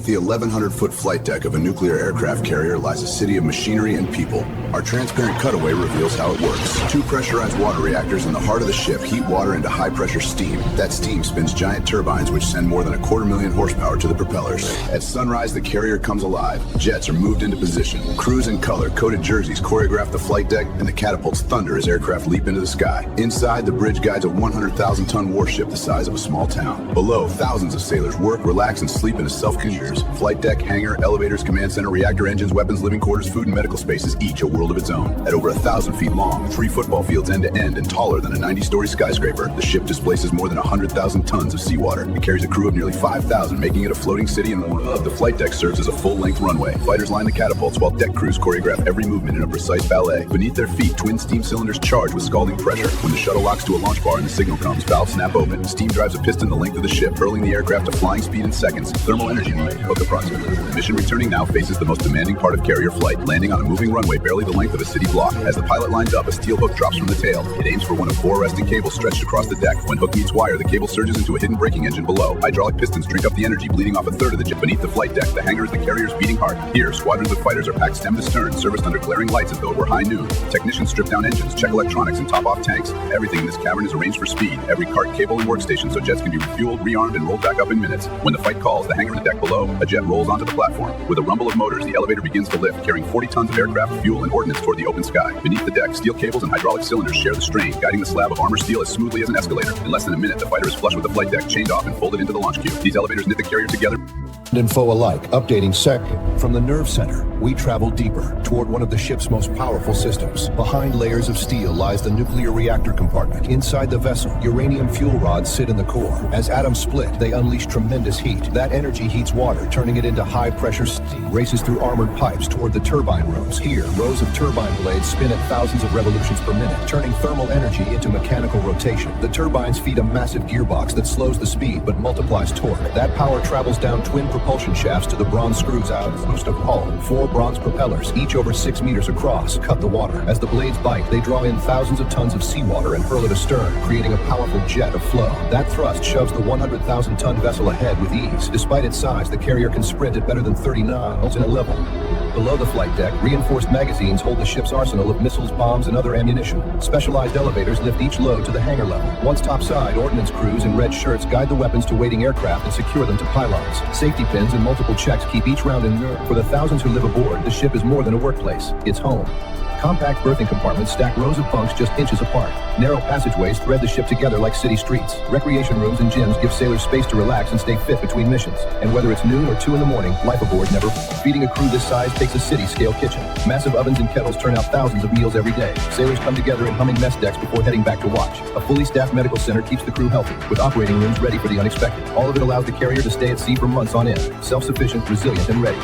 Beneath the 1,100-foot flight deck of a nuclear aircraft carrier lies a city of machinery and people. Our transparent cutaway reveals how it works. Two pressurized water reactors in the heart of the ship heat water into high-pressure steam. That steam spins giant turbines which send more than 250,000 horsepower to the propellers. At sunrise, the carrier comes alive. Jets are moved into position. Crews in color, coded jerseys choreograph the flight deck, and the catapults thunder as aircraft leap into the sky. Inside, the bridge guides a 100,000-ton warship the size of a small town. Below, thousands of sailors work, relax, and sleep in a self-contained flight deck, hangar, elevators, command center, reactor engines, weapons, living quarters, food, and medical spaces, each a world of its own. At over 1,000 feet long, 3 football fields end to end, and taller than a 90-story skyscraper, the ship displaces more than 100,000 tons of seawater. It carries a crew of nearly 5,000, making it a floating city in the water. The flight deck serves as a full-length runway. Fighters line the catapults while deck crews choreograph every movement in a precise ballet. Beneath their feet, twin steam cylinders charge with scalding pressure. When the shuttle locks to a launch bar and the signal comes, valves snap open. Steam drives a piston the length of the ship, hurling the aircraft to flying speed in seconds. Thermal energy hook approximately. Mission returning now faces the most demanding part of carrier flight, landing on a moving runway barely the length of a city block. As the pilot lines up, a steel hook drops from the tail. It aims for one of 4 resting cables stretched across the deck. When hook meets wire, the cable surges into a hidden braking engine below. Hydraulic pistons drink up the energy, bleeding off a third of the jet. Beneath the flight deck, the hangar is the carrier's beating heart. Here, squadrons of fighters are packed stem to stern, serviced under glaring lights as though it were high noon. Technicians strip down engines, check electronics, and top off tanks. Everything in this cavern is arranged for speed. Every cart, cable, and workstation so jets can be refueled, rearmed, and rolled back up in minutes. When the fight calls, the hangar and the deck below, a jet rolls onto the platform. With a rumble of motors, the elevator begins to lift, carrying 40 tons of aircraft, fuel, and ordnance toward the open sky. Beneath the deck, steel cables and hydraulic cylinders share the strain, guiding the slab of armor steel as smoothly as an escalator. In less than a minute, the fighter is flush with the flight deck, chained off and folded into the launch queue. These elevators knit the carrier together. And foe alike, updating from the nerve center, we travel deeper toward one of the ship's most powerful systems. Behind layers of steel lies the nuclear reactor compartment. Inside the vessel, uranium fuel rods sit in the core. As atoms split, they unleash tremendous heat. That energy heats water, turning it into high-pressure steam. Races through armored pipes toward the turbine rooms. Here, rows of turbine blades spin at thousands of revolutions per minute, turning thermal energy into mechanical rotation. The turbines feed a massive gearbox that slows the speed but multiplies torque. That power travels down twin propulsion shafts to the bronze screws out most of hull. 4 bronze propellers, each over 6 meters across, cut the water. As the blades bite, they draw in thousands of tons of seawater and hurl it astern, creating a powerful jet of flow. That thrust shoves the 100,000-ton vessel ahead with ease. Despite its size, the carrier can sprint at better than 30 knots in a level. Below the flight deck, reinforced magazines hold the ship's arsenal of missiles, bombs, and other ammunition. Specialized elevators lift each load to the hangar level. Once topside, ordnance crews in red shirts guide the weapons to waiting aircraft and secure them to pylons. Safety pins and multiple checks keep each round in nerve. For the thousands who live aboard, the ship is more than a workplace. It's home. Compact berthing compartments stack rows of bunks just inches apart. Narrow passageways thread the ship together like city streets. Recreation rooms and gyms give sailors space to relax and stay fit between missions. And whether it's noon or 2 in the morning, life aboard never. Feeding a crew this size takes a city-scale kitchen. Massive ovens and kettles turn out thousands of meals every day. Sailors come together in humming mess decks before heading back to watch. A fully staffed medical center keeps the crew healthy, with operating rooms ready for the unexpected. All of it allows the carrier to stay at sea for months on end. Self-sufficient, resilient, and ready.